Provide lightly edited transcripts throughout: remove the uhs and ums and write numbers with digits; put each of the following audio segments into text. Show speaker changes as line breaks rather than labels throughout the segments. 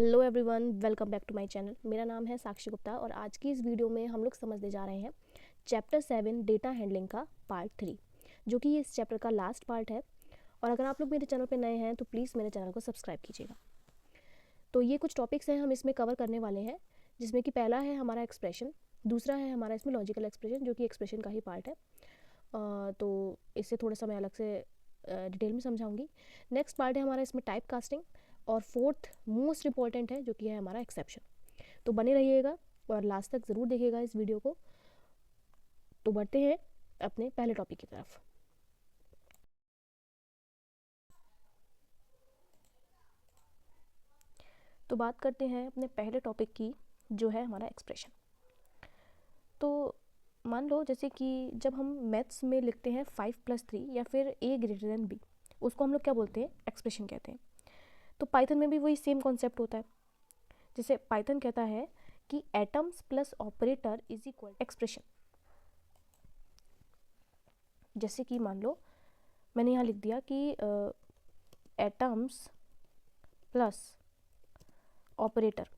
Hello everyone, welcome back to my channel. मेरा नाम है साक्षी गुप्ता और आज की इस वीडियो में हम लोग समझने जा रहे हैं चैप्टर 7 डेटा हैंडलिंग का पार्ट 3, जो कि इस चैप्टर का लास्ट पार्ट है। और अगर आप लोग मेरे चैनल पर नए हैं तो प्लीज़ मेरे चैनल को सब्सक्राइब कीजिएगा। तो ये कुछ टॉपिक्स हैं हम इसमें कवर करने वाले हैं, जिसमें कि पहला है हमारा एक्सप्रेशन, दूसरा है हमारा इसमें लॉजिकल एक्सप्रेशन, जो कि एक्सप्रेशन का ही पार्ट है। तो इससे थोड़ा सा मैं अलग से डिटेल में समझाऊंगी। नेक्स्ट पार्ट है हमारा इसमें टाइप कास्टिंग, और फोर्थ मोस्ट इंपॉर्टेंट है जो कि है हमारा एक्सेप्शन। तो बने रहिएगा और लास्ट तक ज़रूर देखिएगा इस वीडियो को। तो बढ़ते हैं अपने पहले टॉपिक की तरफ। तो बात करते हैं अपने पहले टॉपिक की, जो है हमारा एक्सप्रेशन। तो मान लो जैसे कि जब हम मैथ्स में लिखते हैं 5+3 या फिर a>b, उसको हम लोग क्या बोलते हैं? एक्सप्रेशन कहते हैं। तो पाइथन में भी वही सेम कॉन्सेप्ट होता है। जैसे पाइथन कहता है कि atoms plus operator is equal expression. जैसे कि मान लो मैंने यहाँ लिख दिया कि atoms plus operator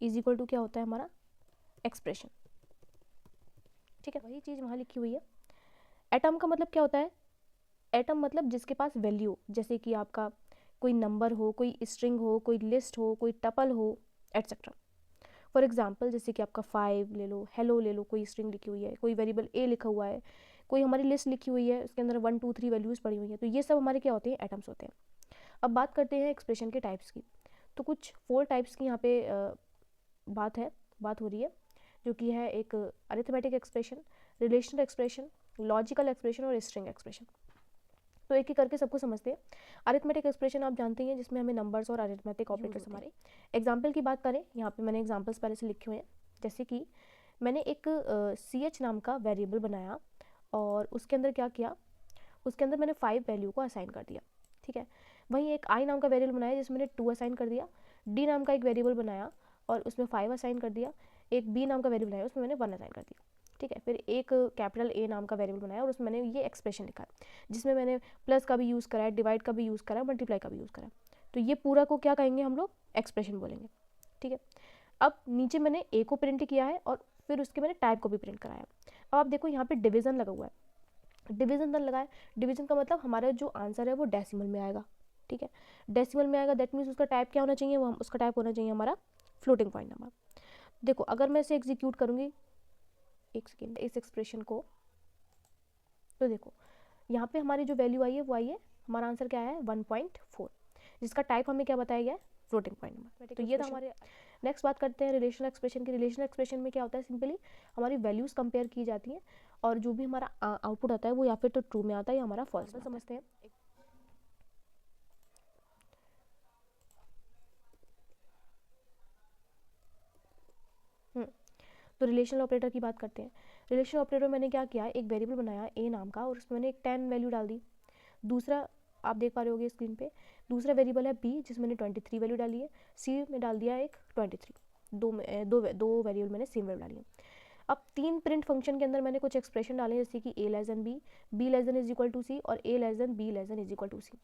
is equal to क्या होता है हमारा? एक्सप्रेशन। ठीक है, वही चीज़ वहाँ लिखी हुई है। एटम का मतलब क्या होता है? एटम मतलब जिसके पास वैल्यू, जैसे कि आपका कोई नंबर हो, कोई स्ट्रिंग हो, कोई लिस्ट हो, कोई टपल हो, एट्सेट्रा। फॉर एग्जाम्पल जैसे कि आपका 5 ले लो, हेलो ले लो, कोई स्ट्रिंग लिखी हुई है, कोई वेरिएबल ए लिखा हुआ है, कोई हमारी लिस्ट लिखी हुई है, उसके अंदर 1 2 3 वैल्यूज़ पड़ी हुई हैं। तो ये सब हमारे क्या होते हैं? एटम्स होते हैं। अब बात करते हैं एक्सप्रेशन के टाइप्स की। तो कुछ 4 टाइप्स की यहाँ पे बात हो रही है, जो कि है एक arithmetic expression, relational expression, logical expression और स्ट्रिंग एक्सप्रेशन। तो एक एक करके सबको समझते हैं। अरिथमेटिक एक्सप्रेशन आप जानते हैं, जिसमें हमें नंबर्स और अरिथमेटिक ऑपरेटर्स हमारे। एग्जाम्पल की बात करें, यहाँ पे मैंने एग्जाम्पल्स पहले से लिखे हुए हैं। जैसे कि मैंने एक CH नाम का वेरिएबल बनाया और उसके अंदर क्या किया, उसके अंदर मैंने 5 वैल्यू को असाइन कर दिया। ठीक है, वहीं एक I नाम का वेरिएबल बनाया जिसमें मैंने 2 असाइन कर दिया। D नाम का एक वेरिएबल बनाया और उसमें 5 असाइन कर दिया। एक B नाम का वेरिएबल बनाया, उसमें मैंने 1 असाइन कर दिया। ठीक है, फिर एक कैपिटल A नाम का वेरिएबल बनाया और उसमें मैंने ये एक्सप्रेशन लिखा है, जिसमें मैंने प्लस का भी यूज़ करा है, डिवाइड का भी यूज़ करा है, मल्टीप्लाई का भी यूज़ करा है। तो ये पूरा को क्या कहेंगे हम लोग? एक्सप्रेशन बोलेंगे। ठीक है, अब नीचे मैंने A को प्रिंट किया है और फिर उसके मैंने टाइप को भी प्रिंट कराया। अब आप देखो यहाँ पे डिवीजन लगा हुआ है, डिवीजन तक लगाया। डिवीजन का मतलब हमारा जो आंसर है वो डेसिमल में आएगा। ठीक है, डेसिमल में आएगा, दैट मीन्स उसका टाइप क्या होना चाहिए? वो उसका टाइप होना चाहिए हमारा फ्लोटिंग पॉइंट नंबर। देखो अगर मैं इसे एग्जीक्यूट करूँगी, एक सेकेंड, इस एक्सप्रेशन को, तो देखो यहाँ पे हमारी जो वैल्यू आई है वो आई है, हमारा आंसर क्या है? 1.4, जिसका टाइप हमें क्या बताया गया है? Floating point number. तो ये था हमारे। नेक्स्ट बात करते हैं रिलेशनल एक्सप्रेशन की। रिलेशनल एक्सप्रेशन में क्या होता है? सिंपली हमारी वैल्यूज़ कंपेयर की जाती हैं और जो भी हमारा आउटपुट आता है वो या फिर तो ट्रू में आता है या हमारा फॉल्स में। समझते हैं। तो रिलेशनल ऑपरेटर की बात करते हैं। रिलेशनल ऑपरेटर मैंने क्या किया, एक वेरिएबल बनाया A नाम का और उसमें मैंने एक 10 वैल्यू डाल दी। दूसरा आप देख पा रहे होगे स्क्रीन पे, दूसरा वेरिएबल है B, जिसमें मैंने 23 वैल्यू डाली है। C में डाल दिया एक 23। दो वेरिएबल मैंने सेम वैल्यू डाली है। अब 3 प्रिंट फंक्शन के अंदर मैंने कुछ एक्सप्रेशन डाले, जैसे कि A<B, B<=C और A B=C।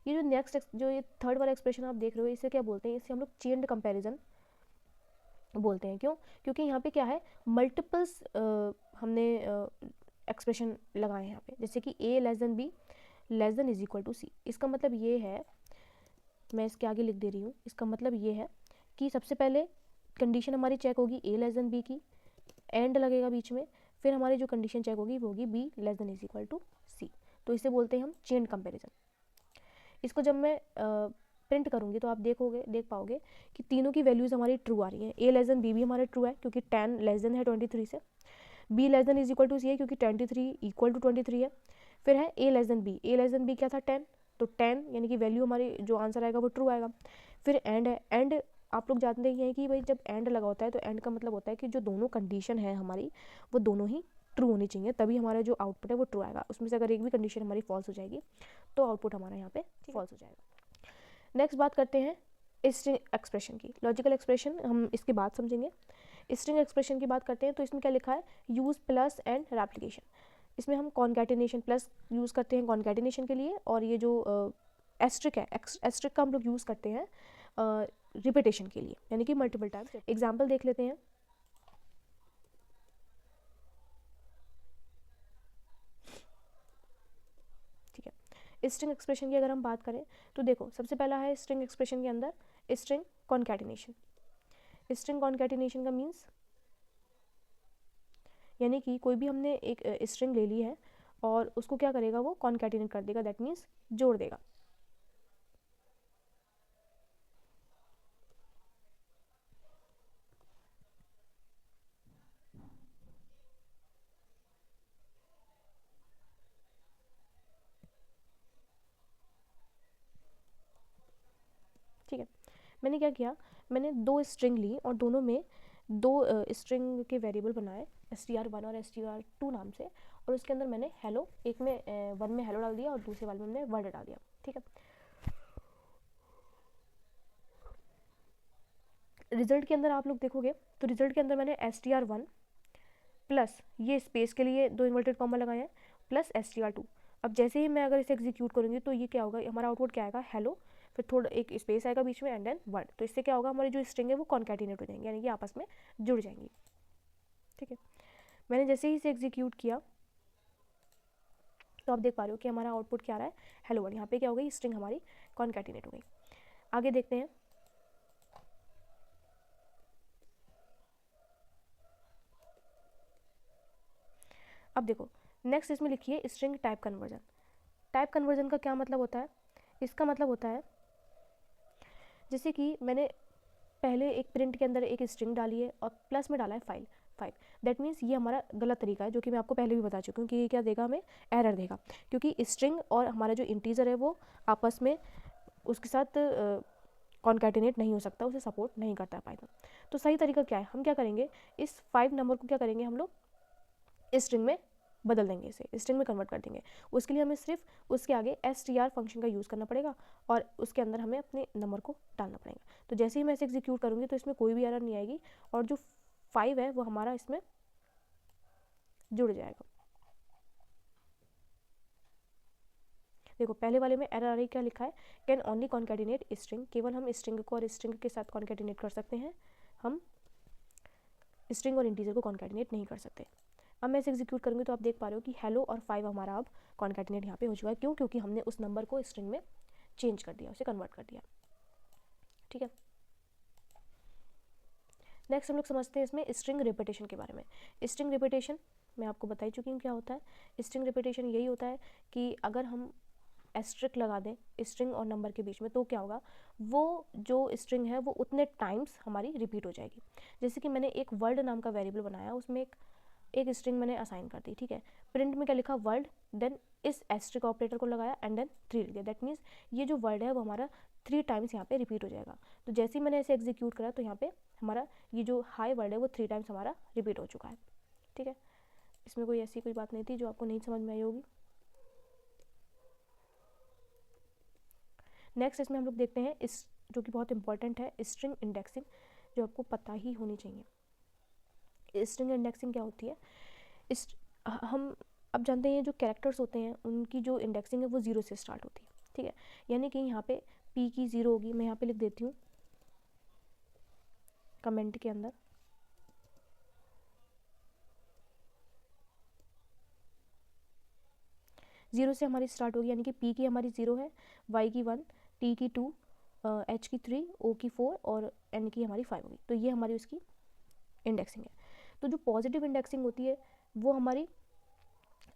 ये जो नेक्स्ट जो ये थर्ड वाला एक्सप्रेशन आप देख रहे हो, इसे क्या बोलते हैं? इसे हम लोग चेन्ड कंपैरिजन बोलते हैं। क्यों? क्योंकि यहाँ पे क्या है, मल्टीपल्स हमने एक्सप्रेशन लगाए हैं यहाँ पे, जैसे कि A<B =C। इसका मतलब ये है, मैं इसके आगे लिख दे रही हूँ, इसका मतलब ये है कि सबसे पहले कंडीशन हमारी चेक होगी A<B की, एंड लगेगा बीच में, फिर हमारी जो कंडीशन चेक होगी वो होगी B<C। तो इसे बोलते हैं हम चेन कंपैरिजन। इसको जब मैं प्रिंट करूँगी तो आप देख पाओगे कि तीनों की वैल्यूज़ हमारी ट्रू आ रही हैं। A B भी हमारा ट्रू है क्योंकि 10 लेस देन है 23 से। B C है क्योंकि 23 = 23 है। फिर है A B। A B क्या था? 10, तो 10 यानी कि वैल्यू हमारी जो आंसर आएगा वो ट्रू आएगा। फिर एंड है। एंड आप लोग जानते ही हैं कि भाई जब एंड लगा होता है तो एंड का मतलब होता है कि जो दोनों कंडीशन है हमारी वो दोनों ही ट्रू होनी चाहिए, तभी हमारा जो आउटपुट है वो ट्रू आएगा। उसमें से अगर एक भी कंडीशन हमारी फॉल्स हो जाएगी तो आउटपुट हमारा यहाँ पे फॉल्स हो जाएगा। नेक्स्ट बात करते हैं स्ट्रिंग एक्सप्रेशन की। लॉजिकल एक्सप्रेशन हम इसके बाद समझेंगे। स्ट्रिंग एक्सप्रेशन की बात करते हैं तो इसमें क्या लिखा है? Use plus and replication. इसमें हम कॉन्कैटिनेशन प्लस यूज़ करते हैं कॉन्कैटिनेशन के लिए, और ये जो एस्ट्रिक है, एस्ट्रिक का हम लोग यूज़ करते हैं रिपीटेशन के लिए, यानी कि मल्टीपल टाइम्स। एग्जाम्पल देख लेते हैं। ठीक है, स्ट्रिंग एक्सप्रेशन की अगर हम बात करें तो देखो, सबसे पहला है स्ट्रिंग एक्सप्रेशन के अंदर स्ट्रिंग कॉन्कैटिनेशन। स्ट्रिंग कॉन्कैटिनेशन का मीन्स यानी कि कोई भी हमने एक स्ट्रिंग ले ली है और उसको क्या करेगा, वो कॉन्कैटिनेट कर देगा, दैट मीन्स जोड़ देगा। ठीक है, मैंने क्या किया, मैंने दो स्ट्रिंग ली और दोनों में दो स्ट्रिंग के वेरिएबल बनाए, str1 और str2 नाम से, और उसके अंदर मैंने हेलो, एक में वन में हेलो डाल दिया और दूसरे वाले में मैंने वर्ड डाल दिया। ठीक है, रिजल्ट के अंदर आप लोग देखोगे तो रिजल्ट के अंदर मैंने str1 प्लस ये स्पेस के लिए दो इन्वर्टेड कॉमा लगाए हैं प्लस str2। अब जैसे ही मैं अगर इसे एग्जीक्यूट करूँगी तो ये क्या होगा, हमारा आउटपुट क्या आएगा, हेलो, फिर थोड़ा एक स्पेस आएगा बीच में एंड देन वर्ड। तो इससे क्या होगा, हमारी जो स्ट्रिंग है वो कॉन्कैटिनेट हो जाएंगी, यानी कि आपस में जुड़ जाएंगी। ठीक है, मैंने जैसे ही इसे एग्जीक्यूट किया तो आप देख पा रहे हो कि हमारा आउटपुट क्या आ रहा है, हेलो वर्ड। यहाँ पे क्या हो गई, स्ट्रिंग हमारी कॉन्कैटिनेट हो गई। आगे देखते हैं। अब देखो नेक्स्ट इसमें लिखिए string type conversion. Type conversion का क्या मतलब होता है, इसका मतलब होता है जैसे कि मैंने पहले एक प्रिंट के अंदर एक स्ट्रिंग डाली है और प्लस में डाला है फाइल 5, दैट मीन्स ये हमारा गलत तरीका है, जो कि मैं आपको पहले भी बता चुकी हूँ कि ये क्या देगा, हमें एरर देगा, क्योंकि स्ट्रिंग और हमारा जो इंटीजर है वो आपस में उसके साथ कॉन्कैटिनेट नहीं हो सकता, उसे सपोर्ट नहीं करता है पाइथन। तो सही तरीका क्या है, हम क्या करेंगे, इस 5 नंबर को क्या करेंगे, हम लोग स्ट्रिंग में बदल देंगे, इसे स्ट्रिंग में कन्वर्ट कर देंगे। उसके लिए हमें सिर्फ उसके आगे str फंक्शन का यूज़ करना पड़ेगा और उसके अंदर हमें अपने नंबर को डालना पड़ेगा। तो जैसे ही मैं इसे एग्जीक्यूट करूँगी तो इसमें कोई भी एरर नहीं आएगी और जो 5 है वो हमारा इसमें जुड़ जाएगा। देखो पहले वाले में एरर आ रही, क्या लिखा है, कैन ओनली कॉन्कैटिनेट स्ट्रिंग, केवल हम स्ट्रिंग को और स्ट्रिंग के साथ कॉन्कैटिनेट कर सकते हैं, हम स्ट्रिंग और इंटीजर को कॉन्कैटिनेट नहीं कर सकते। अब मैं इसे एग्जीक्यूट करूँगी तो आप देख पा रहे हो कि हेलो और 5 हमारा अब कॉन्कैटिनेट यहाँ पे हो चुका है। क्यों, क्योंकि हमने उस नंबर को स्ट्रिंग में चेंज कर दिया, उसे कन्वर्ट कर दिया। ठीक है, नेक्स्ट हम लोग समझते हैं इसमें स्ट्रिंग रिपीटेशन के बारे में। स्ट्रिंग रिपीटेशन मैं आपको बता ही चुकी हूँ क्या होता है। स्ट्रिंग रिपीटेशन यही होता है कि अगर हम एस्ट्रिक लगा दें स्ट्रिंग और नंबर के बीच में तो क्या होगा, वो जो स्ट्रिंग है वो उतने टाइम्स हमारी रिपीट हो जाएगी। जैसे कि मैंने एक वर्ड नाम का वेरिएबल बनाया, उसमें एक स्ट्रिंग मैंने असाइन कर दी। ठीक है, प्रिंट में क्या लिखा, वर्ड, देन इस एस्ट्रिक ऑपरेटर को लगाया एंड देन 3 लिख दिया, दैट मीन्स ये जो वर्ड है वो हमारा 3 टाइम्स यहाँ पे रिपीट हो जाएगा। तो जैसे ही मैंने इसे एग्जीक्यूट करा तो यहाँ पे हमारा ये जो हाई वर्ड है वो 3 टाइम्स हमारा रिपीट हो चुका है। ठीक है, इसमें कोई ऐसी कोई बात नहीं थी जो आपको नहीं समझ में आई होगी। नेक्स्ट इसमें हम लोग देखते हैं इस जो कि बहुत इंपॉर्टेंट है, स्ट्रिंग इंडेक्सिंग, जो आपको पता ही होनी चाहिए। स्ट्रिंग इंडेक्सिंग क्या होती है, इस हम अब जानते हैं जो कैरेक्टर्स होते हैं उनकी जो इंडेक्सिंग है वो 0 से स्टार्ट होती है। ठीक है, यानी कि यहाँ पे p की 0 होगी, मैं यहाँ पे लिख देती हूँ कमेंट के अंदर, जीरो से हमारी स्टार्ट होगी, यानी कि p की हमारी 0 है, y की 1, t की 2, h की 3, o की 4 और n की हमारी 5 होगी। तो ये हमारी उसकी इंडेक्सिंग है। तो जो पॉजिटिव इंडेक्सिंग होती है वो हमारी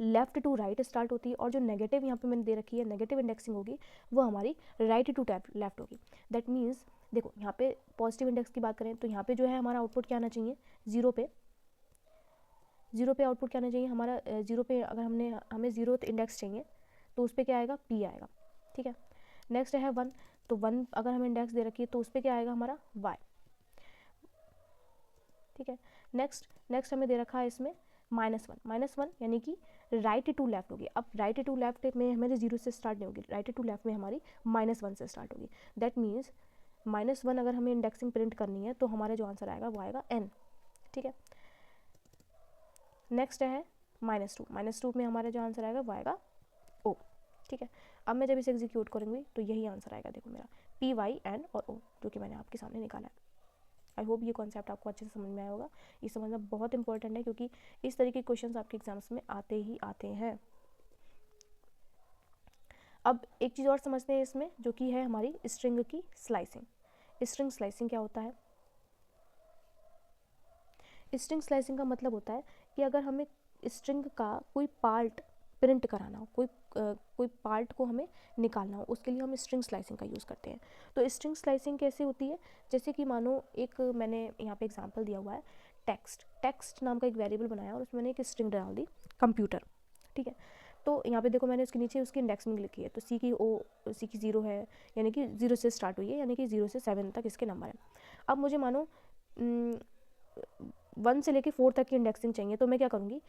लेफ्ट टू राइट स्टार्ट होती है, और जो नेगेटिव यहाँ पे मैंने दे रखी है नेगेटिव इंडेक्सिंग होगी वो हमारी राइट टू लेफ्ट होगी। दैट मीन्स देखो यहाँ पे पॉजिटिव इंडेक्स की बात करें तो यहाँ पे जो है हमारा आउटपुट क्या आना चाहिए, जीरो पे आउटपुट क्या आना चाहिए हमारा, जीरो पे अगर हमें जीरो इंडेक्स चाहिए तो उस पर क्या आएगा, p आएगा। ठीक है, नेक्स्ट है 1, तो 1 अगर हमें इंडेक्स दे रखी है तो उस पर क्या आएगा हमारा y। ठीक है, नेक्स्ट हमें दे रखा है इसमें -1 यानी कि राइट टू लेफ्ट होगी। अब राइट टू लेफ्ट में हमारी 0 से स्टार्ट नहीं होगी, राइट टू लेफ्ट में हमारी -1 से स्टार्ट होगी। दैट मीन्स -1 अगर हमें इंडेक्सिंग प्रिंट करनी है तो हमारा जो आंसर आएगा वो आएगा n। ठीक है, नेक्स्ट है -2 में हमारा जो आंसर आएगा वो आएगा o। ठीक है, अब मैं जब इसे एग्जीक्यूट करूँगी तो यही आंसर आएगा, देखो मेरा पी वाई एन और ओ, जो कि मैंने आपके सामने निकाला है। आई होप ये कॉन्सेप्ट आपको अच्छे से समझ में आया होगा। ये समझना बहुत इंपॉर्टेंट है क्योंकि इस तरीके के क्वेश्चंस आपके एग्जाम्स में आते ही आते हैं। अब एक चीज़ और समझते हैं इसमें, जो कि है हमारी स्ट्रिंग की स्लाइसिंग। स्ट्रिंग स्लाइसिंग क्या होता है? स्ट्रिंग स्लाइसिंग का मतलब होता है कि अगर हमें स्ट्रिंग का कोई पार्ट प्रिंट कराना हो, कोई पार्ट को हमें निकालना हो, उसके लिए हम स्ट्रिंग स्लाइसिंग का यूज़ करते हैं। तो स्ट्रिंग स्लाइसिंग कैसे होती है? जैसे कि मानो एक मैंने यहाँ पे एग्जांपल दिया हुआ है, टेक्स्ट नाम का एक वेरिएबल बनाया और उसमें मैंने एक स्ट्रिंग डाल दी कंप्यूटर, ठीक है। तो यहाँ पे देखो मैंने उसके नीचे उसकी इंडेक्सिंग लिखी है, तो सी की 0 है, यानी कि 0 से स्टार्ट हुई है, यानी कि 0 से 7 तक इसके नंबर है। अब मुझे मानो 1 से लेके 4 तक की इंडेक्सिंग चाहिए, तो मैं क्या करूँगी,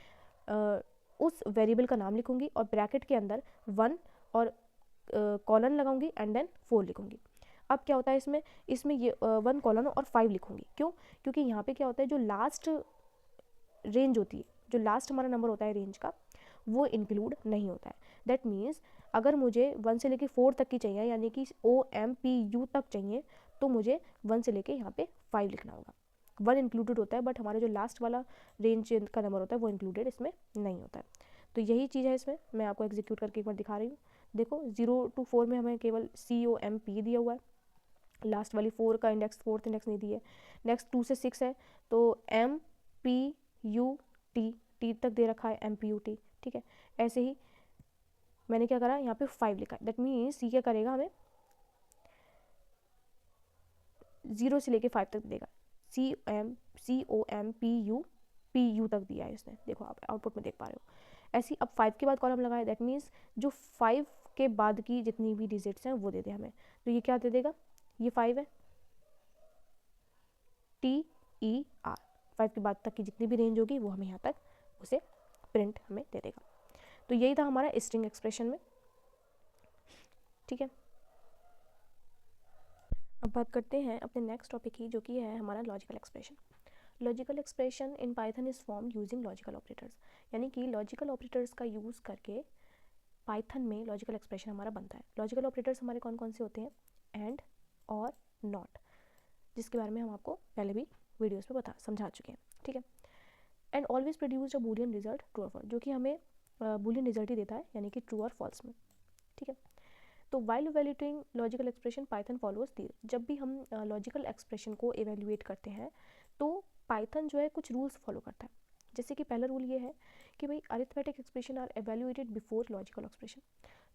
उस वेरिएबल का नाम लिखूँगी और ब्रैकेट के अंदर 1 और कॉलन लगाऊंगी एंड देन 4 लिखूँगी। अब क्या होता है इसमें ये 1 कॉलन और 5 लिखूँगी, क्यों? क्योंकि यहाँ पे क्या होता है, जो लास्ट रेंज होती है, जो लास्ट हमारा नंबर होता है रेंज का, वो इंक्लूड नहीं होता है। दैट मीन्स अगर मुझे 1 से लेके 4 तक की चाहिए, यानी कि OMPU तक चाहिए, तो मुझे 1 से लेके यहाँ पे 5 लिखना होगा। 1 इंक्लूडेड होता है, बट हमारा जो लास्ट वाला रेंज का नंबर होता है वो इंक्लूडेड इसमें नहीं होता है। तो यही चीज़ है इसमें, मैं आपको एग्जीक्यूट करके एक बार दिखा रही हूँ। देखो 0 to 4 में हमें केवल COMP दिया हुआ है, लास्ट वाली 4 का इंडेक्स, 4th इंडेक्स नहीं दी है। नेक्स्ट 2 से 6 है तो MPUT, टी तक दे रखा है MPUT, ठीक है। ऐसे ही मैंने क्या करा, यहाँ पे 5 लिखा है। दैट मीन्स ये क्या करेगा, हमें 0 से लेके 5 तक देगा। COMPU तक दिया है इसने, देखो आप आउटपुट में देख पा रहे हो। ऐसे ही अब 5 के बाद कॉलम लगाए, दैट मीन्स जो 5 के बाद की जितनी भी डिजिट्स हैं वो दे दे हमें। तो ये क्या दे देगा, ये 5 है, TER, 5 के बाद तक की जितनी भी रेंज होगी वो हमें यहाँ तक उसे प्रिंट हमें दे देगा। तो यही था हमारा स्ट्रिंग एक्सप्रेशन में, ठीक है। अब बात करते हैं अपने नेक्स्ट टॉपिक की, जो कि है हमारा logical expression. Logical expression in Python is form using logical operators, यानी कि लॉजिकल ऑपरेटर्स का यूज़ करके पाइथन में लॉजिकल एक्सप्रेशन हमारा बनता है। लॉजिकल ऑपरेटर्स हमारे कौन कौन से होते हैं? एंड और नॉट, जिसके बारे में हम आपको पहले भी वीडियोस में समझा चुके हैं, ठीक है। And always produce a Boolean result true और फॉल्स, जो कि हमें बूलियन रिजल्ट ही देता है, यानी कि ट्रू और फॉल्स में, ठीक है। तो while evaluating logical expression Python followers the, जब भी हम लॉजिकल एक्सप्रेशन को इवेल्युएट करते हैं तो पाइथन जो है कुछ रूल्स फॉलो करता है। जैसे कि पहला रूल ये है कि भाई arithmetic expression are evaluated before logical expression,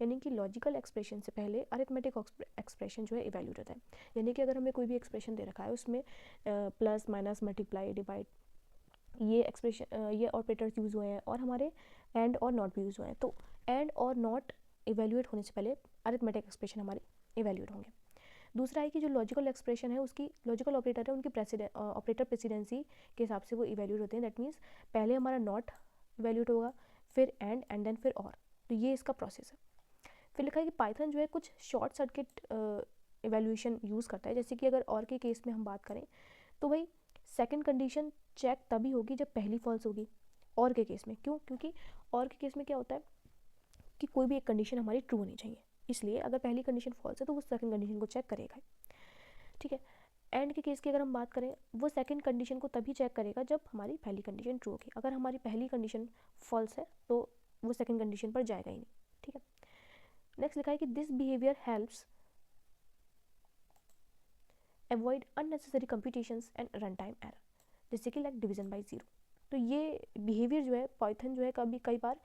यानी कि लॉजिकल एक्सप्रेशन से पहले अरिथमेटिक एक्सप्रेशन जो है इवेल्यूएट होता है। यानी कि अगर हमें कोई भी एक्सप्रेशन दे रखा है, उसमें प्लस माइनस मल्टीप्लाई डिवाइड ये एक्सप्रेशन ये ऑपरेटर्स यूज़ हुए हैं और हमारे एंड और नॉट भी यूज़ हुए हैं, तो एंड और नॉट इवेल्युएट होने से पहले अरिथमेटिक एक्सप्रेशन हमारे इवेल्युएट होंगे। दूसरा है कि जो लॉजिकल एक्सप्रेशन है उसकी लॉजिकल ऑपरेटर है, उनकी ऑपरेटर प्रेसिडेंसी के हिसाब से वो इवेल्यूएट होते हैं। दैट मीन्स पहले हमारा नॉट इवेल्यूएट होगा, फिर एंड देन फिर और, तो ये इसका प्रोसेस है। फिर लिखा है कि पाइथन जो है कुछ शॉर्ट सर्किट इवेल्यूएशन यूज़ करता है। जैसे कि अगर और के केस में हम बात करें तो भाई सेकंड कंडीशन चेक तभी होगी जब पहली फॉल्स होगी और के केस में। क्यों? क्योंकि और के केस में क्या होता है कि कोई भी एक कंडीशन हमारी ट्रू होनी चाहिए, इसलिए अगर पहली कंडीशन फॉल्स है तो वो सेकंड कंडीशन को चेक करेगा, ठीक है। एंड के केस की अगर हम बात करें, वो सेकंड कंडीशन को तभी चेक करेगा जब हमारी पहली कंडीशन ट्रू होगी। अगर हमारी पहली कंडीशन फॉल्स है तो वो सेकंड कंडीशन पर जाएगा ही नहीं, ठीक है। नेक्स्ट लिखा है कि this behaviour helps avoid unnecessary computations and run time error, जैसे कि लाइक डिवीजन बाय 0। तो ये बिहेवियर जो है पाइथन जो है कई बार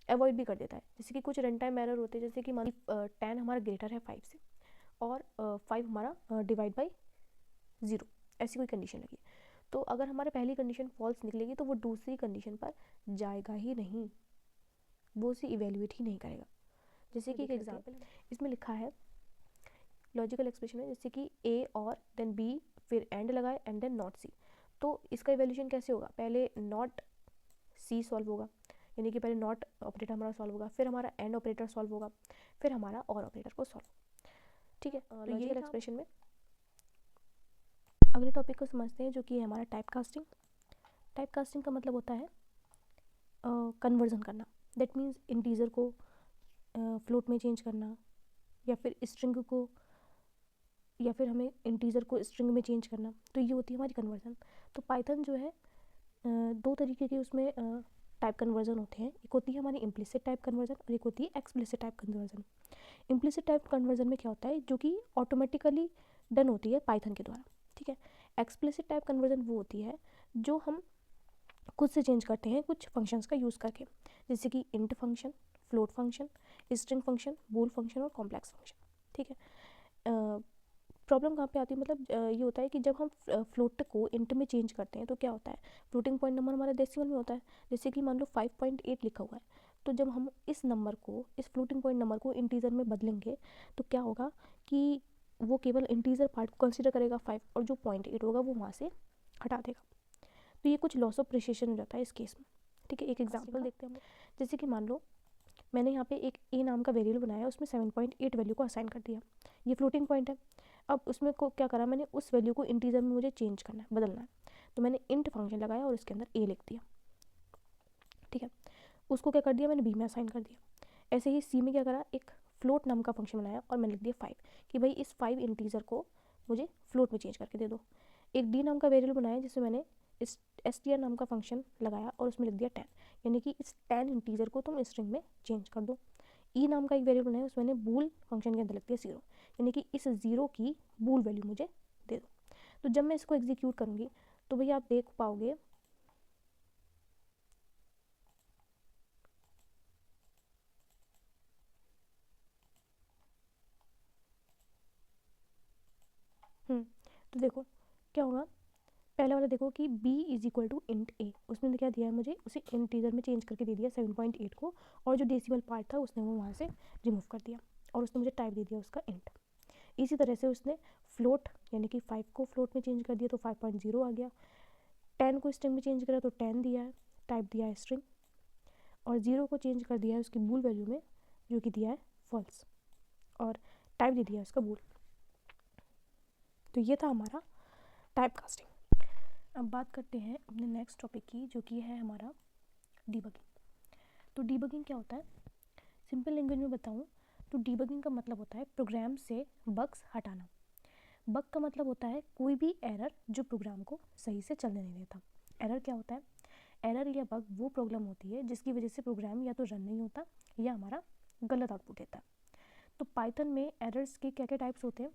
अवॉइड भी कर देता है। जैसे कि कुछ रन टाइम एरर होते हैं, जैसे कि मान 10 हमारा ग्रेटर है 5 से और 5 हमारा डिवाइड बाय 0, ऐसी कोई कंडीशन लगी, तो अगर हमारे पहली कंडीशन फॉल्स निकलेगी तो वो दूसरी कंडीशन पर जाएगा ही नहीं, वो उसे इवेल्युएट ही नहीं करेगा। जैसे कि एक एग्जाम्पल इसमें लिखा है लॉजिकल एक्सप्रेशन है, जैसे कि ए और देन बी फिर एंड लगाए एंड देन नॉट सी, तो इसका इवेल्यूशन कैसे होगा? पहले नॉट सी सॉल्व होगा, यानी कि पहले नॉट ऑपरेटर हमारा सॉल्व होगा, फिर हमारा एंड ऑपरेटर सॉल्व होगा, फिर हमारा और ऑपरेटर को सॉल्व, ठीक है। लॉजिकल एक्सप्रेशन में अगले टॉपिक को समझते हैं, जो कि है हमारा टाइप कास्टिंग। टाइप कास्टिंग का मतलब होता है कन्वर्जन करना। दैट मीन्स इंटीजर को फ्लोट में चेंज करना, या फिर स्ट्रिंग को, या फिर हमें इंटीजर को स्ट्रिंग में चेंज करना, तो ये होती है हमारी कन्वर्जन। तो पाइथन जो है दो तरीके के उसमें टाइप कन्वर्जन होते हैं। एक होती है हमारी इम्प्लिसिट टाइप कन्वर्जन और एक होती है explicit type conversion. Implicit type conversion में क्या होता है, जो कि ऑटोमेटिकली डन होती है पाइथन के द्वारा, ठीक है। एक्सप्लिसिट टाइप कन्वर्जन वो होती है जो हम खुद से चेंज करते हैं कुछ फंक्शंस का यूज़ करके, जैसे कि int function, float function, string function, bool function और कॉम्प्लेक्स फंक्शन, ठीक है। प्रॉब्लम कहाँ पे आती है, मतलब ये होता है कि जब हम फ्लोट को इंट में चेंज करते हैं तो क्या होता है, फ्लोटिंग पॉइंट नंबर हमारा डेसिमल में होता है। जैसे कि मान लो 5.8 लिखा हुआ है, तो जब हम इस नंबर को, इस फ्लोटिंग पॉइंट नंबर को इंटीजर में बदलेंगे तो क्या होगा कि वो केवल इंटीजर पार्ट को कंसिडर करेगा 5, और जो 0.8 होगा वो वहाँ से हटा देगा। तो ये कुछ लॉस ऑफ प्रिसिशन हो जाता है इस केस में, ठीक है। एक एग्जाम्पल देखते हैं हम, जैसे कि मान लो मैंने यहाँ पे एक ए नाम का वेरिएबल बनाया, उसमें 7.8 वैल्यू को असाइन कर दिया। ये फ्लोटिंग पॉइंट है। अब उसमें को क्या करा मैंने, उस वैल्यू को इंटीजर में मुझे चेंज करना है, बदलना है, तो मैंने इंट फंक्शन लगाया और उसके अंदर ए लिख दिया, ठीक है। उसको क्या कर दिया मैंने, बी में असाइन कर दिया। ऐसे ही सी में क्या करा, एक फ्लोट नाम का फंक्शन बनाया और मैंने लिख दिया 5, कि भाई इस 5 इंटीजर को मुझे फ्लोट में चेंज करके दे दो। एक डी नाम का वेरिएबल बनाया जिसमें मैंने इस str नाम का फंक्शन लगाया और उसमें लिख दिया 10, यानी कि इस 10 इंटीजर को तुम स्ट्रिंग में चेंज कर दो। ई नाम का एक वेरिएबल बनाया, उसमें मैंने बूल फंक्शन के अंदर लिख दिया 0, यानी कि इस 0 की बूल वैल्यू मुझे दे दो। तो जब मैं इसको एग्जीक्यूट करूँगी तो भैया आप देख पाओगे तो देखो क्या होगा, पहले वाला देखो कि b is equal to int A, उसने क्या दिया है मुझे, उसे इंटीजर में चेंज करके दे दिया 7.8 को, और जो डेसिमल पार्ट था उसने वो वहाँ से रिमूव कर दिया और उसने मुझे टाइप दे दिया उसका इंट। इसी तरह से उसने फ्लोट यानी कि 5 को फ्लोट में चेंज कर दिया तो 5.0 आ गया, 10 को स्ट्रिंग में चेंज करा तो 10 दिया है, टाइप दिया है स्ट्रिंग, और 0 को चेंज कर दिया है उसकी बूल वैल्यू में जो कि दिया है फॉल्स, और टाइप दे दिया है उसका बूल। तो ये था हमारा टाइप कास्टिंग। अब बात करते हैं अपने नेक्स्ट टॉपिक की, जो कि है हमारा डीबगिंग। तो डीबगिंग क्या होता है, सिंपल लैंग्वेज में बताऊँ तो डीबगिंग का मतलब होता है प्रोग्राम से बग्स हटाना। बग का मतलब होता है कोई भी एरर जो प्रोग्राम को सही से चलने नहीं देता। एरर क्या होता है, एरर या बग वो प्रॉब्लम होती है जिसकी वजह से प्रोग्राम या तो रन नहीं होता या हमारा गलत आउटपुट देता है। तो पाइथन में एरर्स के क्या क्या टाइप्स होते हैं,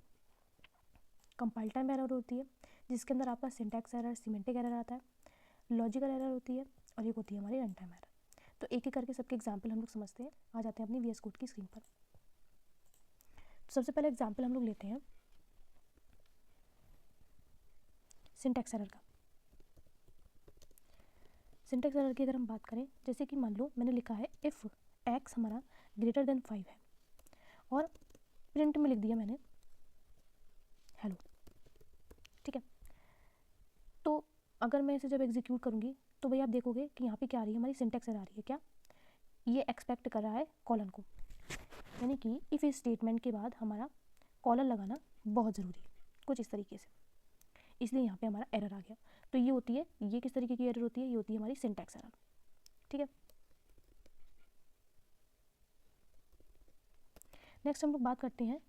कंपाइल टाइम एरर होती है जिसके अंदर आपका सिंटैक्स एरर, सिमेंटिक एरर आता है, लॉजिकल एरर होती है, और एक होती है हमारी रन टाइम एरर। तो एक एक करके सबके एग्जाम्पल हम लोग समझते हैं। आ जाते हैं अपनी VS कोड की स्क्रीन पर। तो सबसे पहले एग्जाम्पल हम लोग लेते हैं सिंटैक्स एरर का। सिंटैक्स एरर की अगर हम बात करें, जैसे कि मान लो मैंने लिखा है इफ़ x हमारा ग्रेटर देन 5 है और प्रिंट में लिख दिया मैंने हेलो, ठीक है। तो अगर मैं इसे जब एग्जीक्यूट करूँगी तो भाई आप देखोगे कि यहाँ पे क्या आ रही है, हमारी सिंटैक्स एरर आ रही है। क्या, ये एक्सपेक्ट कर रहा है कॉलन को, यानी कि इफ़ स्टेटमेंट के बाद हमारा कॉलन लगाना बहुत ज़रूरी है, कुछ इस तरीके से, इसलिए यहाँ पे हमारा एरर आ गया। तो ये होती है, ये किस तरीके की एरर होती है, ये होती है हमारी सिंटैक्स एरर, ठीक है। नेक्स्ट हम लोग बात करते हैं,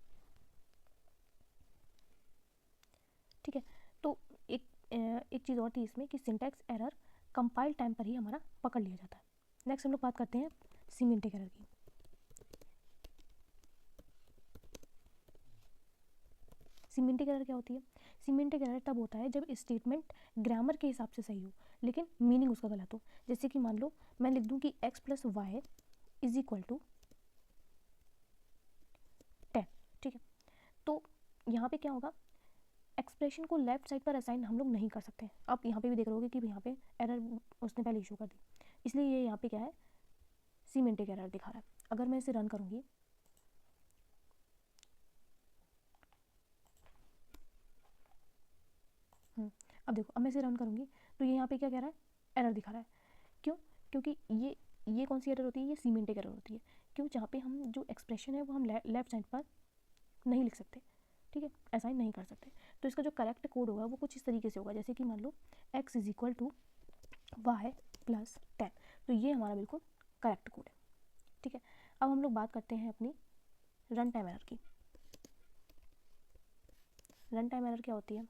ठीक है। तो एक चीज़ और थी इसमें कि सिंटैक्स एरर कंपाइल टाइम पर ही हमारा पकड़ लिया जाता है। नेक्स्ट हम लोग बात करते हैं सिमेंटिक एरर की। सिमेंटिक एरर क्या होती है, सिमेंटिक एरर तब होता है जब स्टेटमेंट ग्रामर के हिसाब से सही हो लेकिन मीनिंग उसका गलत हो। जैसे कि मान लो मैं लिख दूं कि x + y is equal to 10, ठीक है। तो यहाँ पे क्या होगा, एक्सप्रेशन को लेफ्ट साइड पर असाइन हम लोग नहीं कर सकते। आप यहाँ पे भी देख रहे होगे कि यहाँ पे एरर उसने पहले इशू कर दी, इसलिए ये यहाँ पे क्या है, सिमेंटिक एरर दिखा रहा है। अगर मैं इसे रन करूँगी अब देखो, अब मैं इसे रन करूँगी तो ये यहाँ पे क्या कह रहा है, एरर दिखा रहा है। क्यों, क्योंकि ये कौन सी एरर होती है, ये सिमेंटिक एरर होती है। क्यों, जहाँ पे हम जो एक्सप्रेशन है वो हम लेफ्ट साइड पर नहीं लिख सकते, ठीक है, असाइन नहीं कर सकते। तो इसका जो करेक्ट कोड होगा वो कुछ इस तरीके से होगा, जैसे कि मान लो x is equal to y + 10, तो ये हमारा बिल्कुल करेक्ट कोड है, ठीक है। अब हम लोग बात करते हैं अपनी रन टाइम एरर की। रन टाइम एरर क्या होती है?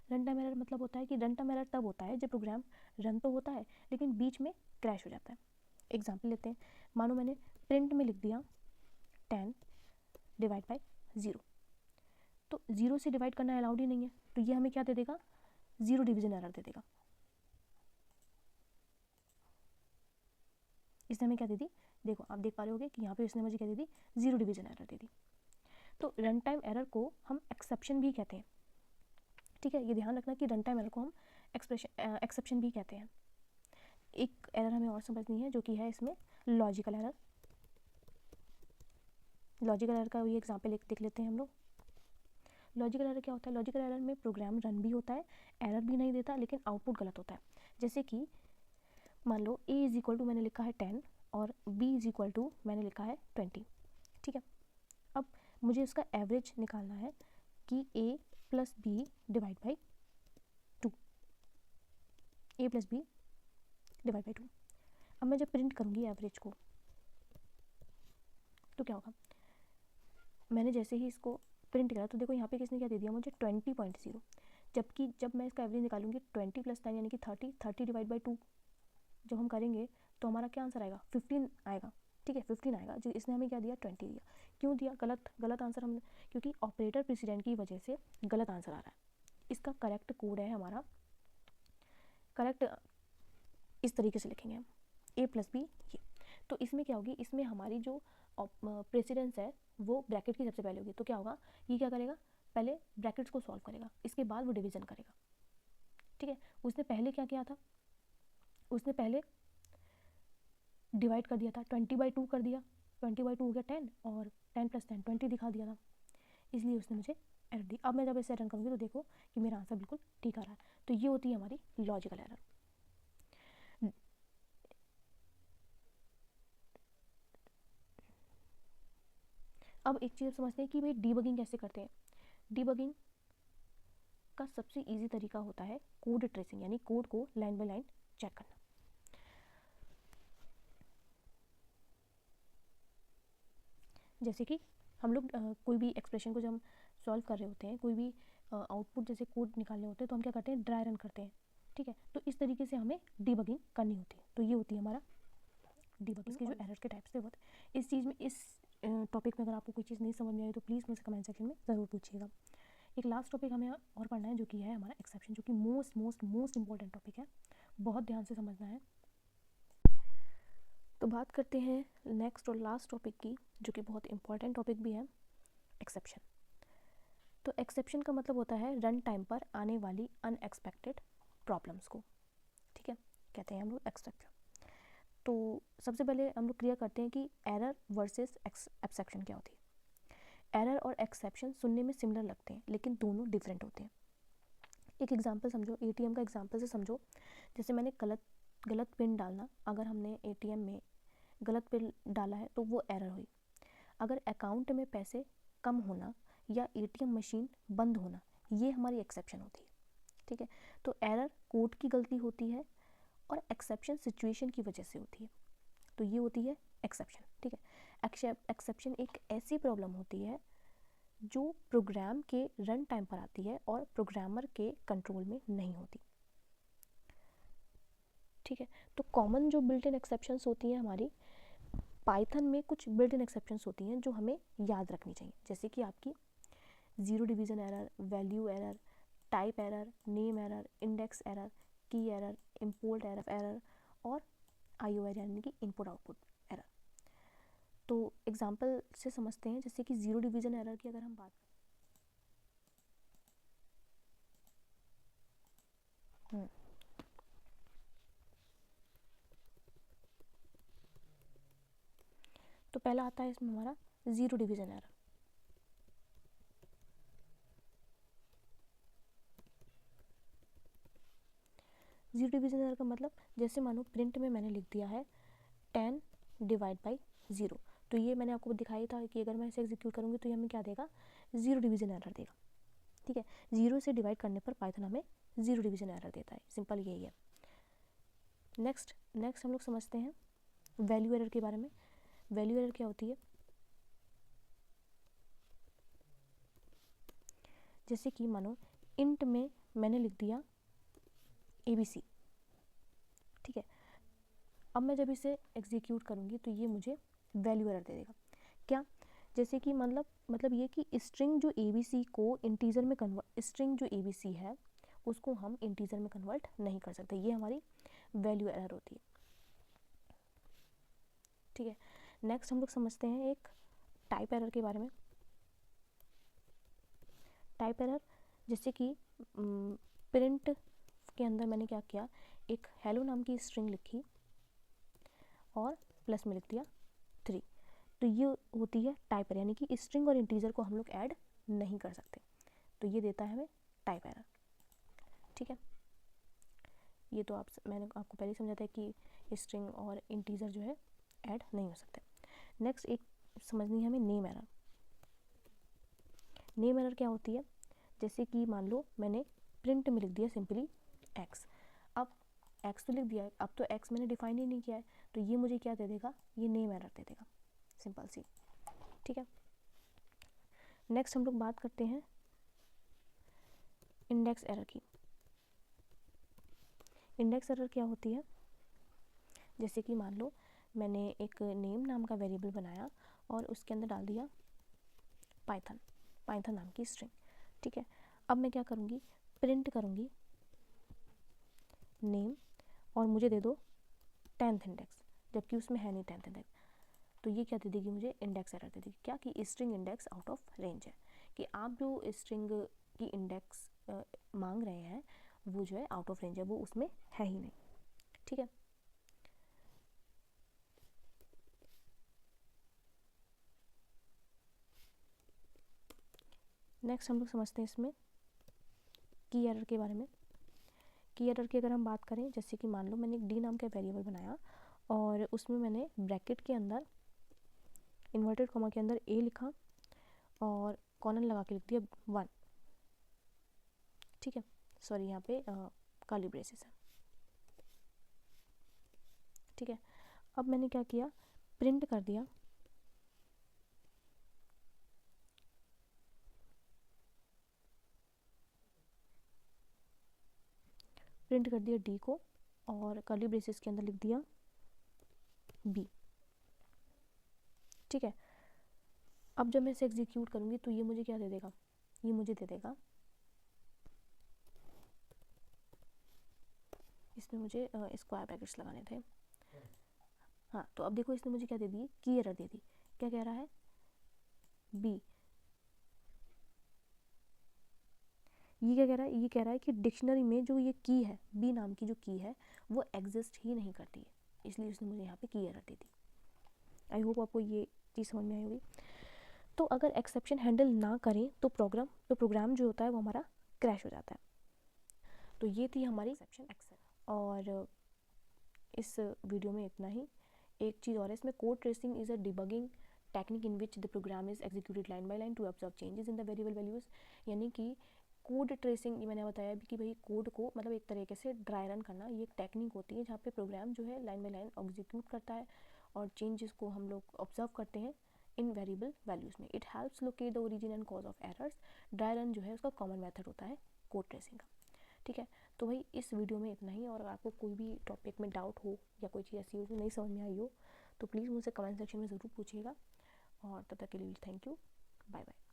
रन टाइम एरर मतलब होता है कि रन टाइम एरर तब होता है जब प्रोग्राम रन तो होता है लेकिन बीच में क्रैश हो जाता है। एग्जाम्पल लेते हैं, मानो मैंने प्रिंट में लिख दिया 10 डिवाइड बाई 0, तो 0 से डिवाइड करना अलाउड ही नहीं है, तो ये हमें क्या दे देगा? 0 डिवीजन एरर दे देगा। इसने हमें क्या दे दी? देखो आप देख पा रहे होगे कि यहाँ पे इसने मुझे क्या दे दी? 0 डिवीजन एरर दे दी। तो रन टाइम एरर को हम एक्सेप्शन भी कहते हैं, ठीक है, ये ध्यान रखना कि रन टाइम एरर को हम एक्सेप्शन भी कहते हैं। एक एरर हमें और समझनी है जो कि है इसमें लॉजिकल एरर। लॉजिकल एरर का ये एग्जाम्पल एक देख लेते हैं हम लोग। लॉजिकल एरर क्या होता है? लॉजिकल एरर में प्रोग्राम रन भी होता है, एरर भी नहीं देता, लेकिन आउटपुट गलत होता है। जैसे कि मान लो a इज इक्वल टू मैंने लिखा है 10 और b इज इक्वल टू मैंने लिखा है 20, ठीक है। अब मुझे इसका एवरेज निकालना है कि a plus b divide by 2, a plus b divide by 2। अब मैं जब प्रिंट करूँगी एवरेज को तो क्या होगा? मैंने जैसे ही इसको प्रिंट करा तो देखो यहाँ पे किसने क्या दे दिया मुझे? 20.0, जबकि जब मैं इसका एवरेज निकालूंगी 20 प्लस 10 यानी कि 30 डिवाइड बाई 2 जब हम करेंगे तो हमारा क्या आंसर आएगा? 15 आएगा, ठीक है, 15 आएगा। जो इसने हमें क्या दिया? 20 दिया। क्यों दिया? गलत आंसर हमने, क्योंकि ऑपरेटर प्रेसिडेंट की वजह से गलत आंसर आ रहा है। इसका करेक्ट कोड है हमारा, करेक्ट इस तरीके से लिखेंगे हम, a प्लस बी ये। तो इसमें क्या होगी? इसमें हमारी जो प्रेसिडेंस है वो ब्रैकेट की सबसे पहले होगी। तो क्या होगा? ये क्या करेगा? पहले ब्रैकेट्स को सॉल्व करेगा, इसके बाद वो डिवीजन करेगा, ठीक है। उसने पहले क्या किया था? उसने पहले डिवाइड कर दिया था, 20/2 कर दिया, 20/2 हो गया 10 और 10 प्लस 10 20 दिखा दिया था, इसलिए उसने मुझे एरर दी। अब मैं जब इसे रन करूँगी तो देखो कि मेरा आंसर बिल्कुल ठीक आ रहा है। तो ये होती है हमारी लॉजिकल एरर। अब एक चीज़ समझते हैं कि भाई डीबगिंग कैसे करते हैं। डीबगिंग का सबसे इजी तरीका होता है कोड ट्रेसिंग, यानी कोड को लाइन बाय लाइन चेक करना। जैसे कि हम लोग कोई भी एक्सप्रेशन को जब हम सॉल्व कर रहे होते हैं, कोई भी आउटपुट जैसे कोड निकालने होते हैं, तो हम क्या करते हैं? ड्राई रन करते हैं, ठीक है। तो इस तरीके से हमें डीबगिंग करनी होती है। तो ये होती है हमारा डीबगिंग के जो एरर के टाइप्स थे वो। इस चीज़ में, इस टॉपिक में अगर आपको कोई चीज़ नहीं समझ में आई तो प्लीज़ मुझसे कमेंट सेक्शन में ज़रूर पूछिएगा। एक लास्ट टॉपिक हमें और पढ़ना है जो कि है हमारा एक्सेप्शन, जो कि मोस्ट इंपॉर्टेंट टॉपिक है, बहुत ध्यान से समझना है। तो बात करते हैं नेक्स्ट और लास्ट टॉपिक की, जो कि बहुत इंपॉर्टेंट टॉपिक भी है, एक्सेप्शन। तो एक्सेप्शन का मतलब होता है रन टाइम पर आने वाली अनएक्सपेक्टेड प्रॉब्लम्स को, ठीक है, कहते हैं हम लोग एक्सेप्शन। तो सबसे पहले हम लोग क्लियर करते हैं कि एरर वर्सेस एक्सेप्शन क्या होती है। एरर और एक्सेप्शन सुनने में सिमिलर लगते हैं लेकिन दोनों डिफरेंट होते हैं। एक एग्जांपल समझो, एटीएम का एग्जांपल से समझो। जैसे मैंने गलत पिन डालना, अगर हमने एटीएम में गलत पिन डाला है तो वो एरर हुई। अगर अकाउंट में पैसे कम होना या एटीएम मशीन बंद होना, ये हमारी एक्सेप्शन होती है, ठीक है। तो एरर कोड की गलती होती है और एक्सेप्शन सिचुएशन की वजह से होती है, तो ये होती है एक्सेप्शन, ठीक है। एक्सेप्शन एक ऐसी प्रॉब्लम होती है जो प्रोग्राम के रन टाइम पर आती है और प्रोग्रामर के कंट्रोल में नहीं होती, ठीक है। तो कॉमन जो बिल्ट इन एक्सेप्शंस होती हैं हमारी पाइथन में, कुछ बिल्ट इन एक्सेप्शंस होती हैं जो हमें याद रखनी चाहिए, जैसे कि आपकी 0 division error, value error, type error, name error, index error, की एरर, इम्पोर्ट एरर और IO एरर यानी कि इनपुट आउटपुट एरर। तो एग्जांपल से समझते हैं, जैसे कि 0 डिवीज़न एरर की अगर हम बात तो पहला आता है इसमें हमारा 0 division error. Zero division error का मतलब, जैसे मानो प्रिंट में मैंने लिख दिया है 10 डिवाइड बाई 0, तो ये मैंने आपको दिखाया था कि अगर मैं इसे एग्जीक्यूट करूँगी तो ये हमें क्या देगा? 0 डिवीज़न एरर देगा, ठीक है। 0 से डिवाइड करने पर पाइथन हमें 0 डिवीज़न एरर देता है, सिंपल यही है। नेक्स्ट हम लोग समझते हैं वैल्यू एरर के बारे में। वैल्यू एरर क्या होती है? जैसे कि मानो इंट में मैंने लिख दिया ABC, ठीक है। अब मैं जब इसे एग्जीक्यूट करूँगी तो ये मुझे वैल्यू एरर दे देगा। क्या? जैसे कि मतलब ये कि स्ट्रिंग जो ABC को इंटीजर में स्ट्रिंग जो ABC है उसको हम इंटीजर में कन्वर्ट नहीं कर सकते, ये हमारी वैल्यू एरर होती है, ठीक है। नेक्स्ट हम लोग समझते हैं एक टाइप एरर के बारे में। टाइप एरर जैसे कि प्रिंट के अंदर मैंने क्या किया, एक हेलो नाम की स्ट्रिंग लिखी और प्लस में लिख दिया 3, तो ये होती है टाइप एरर, यानी कि स्ट्रिंग और इंटीजर को हम लोग ऐड नहीं कर सकते, तो ये देता है हमें टाइप एरर, ठीक है। ये तो मैंने आपको पहले समझा था कि स्ट्रिंग और इंटीजर जो है ऐड नहीं हो सकते। नेक्स्ट एक समझनी है हमें नेम एरर। नेम एरर क्या होती है? जैसे कि मान लो मैंने प्रिंट में लिख दिया सिंपली x, अब x तो लिख दिया है, अब तो x मैंने डिफाइन ही नहीं किया है, तो ये मुझे क्या दे देगा, ये नेम एरर दे देगा, सिंपल सी, ठीक है। नेक्स्ट हम लोग बात करते हैं इंडेक्स एरर की। इंडेक्स एरर क्या होती है? जैसे कि मान लो मैंने एक नेम नाम का वेरिएबल बनाया और उसके अंदर डाल दिया पाइथन नाम की स्ट्रिंग, ठीक है। अब मैं क्या करूँगी, प्रिंट करूँगी नेम और मुझे दे दो 10th इंडेक्स, जबकि उसमें है नहीं 10th इंडेक्स, तो ये क्या दे देगी मुझे, इंडेक्स एरर दे देगी। क्या कि string index out of range है, कि आप जो स्ट्रिंग की इंडेक्स मांग रहे हैं वो जो है आउट ऑफ रेंज है, वो उसमें है ही नहीं, ठीक है। नेक्स्ट हम लोग समझते हैं इसमें की एरर के बारे में। की एरर की अगर हम बात करें, जैसे कि मान लो मैंने एक डी नाम का वेरिएबल बनाया और उसमें मैंने ब्रैकेट के अंदर इन्वर्टेड कॉमा के अंदर a लिखा और कॉलन लगा के लिख दिया 1, ठीक है। सॉरी, यहाँ पे कर्ली ब्रेसेस है, ठीक है। अब मैंने क्या किया, प्रिंट कर दिया डी को और कर्ली ब्रेसेस के अंदर लिख दिया b, ठीक है। अब जब मैं इसे एग्जीक्यूट करूँगी तो ये मुझे क्या दे देगा, ये मुझे दे देगा, इसमें मुझे स्क्वायर ब्रैकेट्स लगाने थे, हाँ। तो अब देखो इसने मुझे क्या दे दी, की एरर दे दी। क्या कह रहा है, b, ये क्या कह रहा है, ये कह रहा है कि डिक्शनरी में जो ये की है, b नाम की जो की है वो एग्जिस्ट ही नहीं करती है, इसलिए उसने मुझे यहाँ पे की error they the. I hope आपको ये चीज़ समझ में आई होगी। तो अगर एक्सेप्शन हैंडल ना करें तो प्रोग्राम जो होता है वो हमारा क्रैश हो जाता है। तो ये थी हमारी एक्सेप्शन और इस वीडियो में इतना ही। एक चीज़ और है इसमें, code tracing is a debugging technique in which the program is executed line by line to observe changes in the variable values. यानी कि कोड ट्रेसिंग, मैंने बताया भी कि भाई कोड को मतलब एक तरीके से ड्राई रन करना, ये एक टेक्निक होती है जहाँ पे प्रोग्राम जो है लाइन बाय लाइन एग्जीक्यूट करता है और चेंजेस को हम लोग ऑब्जर्व करते हैं इन वेरिएबल वैल्यूज़ में। It helps locate the origin and cause of errors. Dry run जो है उसका कॉमन मेथड होता है कोड ट्रेसिंग का, ठीक है। तो भाई इस वीडियो में इतना ही, और आपको कोई भी टॉपिक में डाउट हो या कोई चीज़ ऐसी हो जो नहीं समझ में आई हो तो प्लीज़ मुझसे कमेंट सेक्शन में ज़रूर पूछिएगा। और तब तक के लिए थैंक यू, बाय बाय।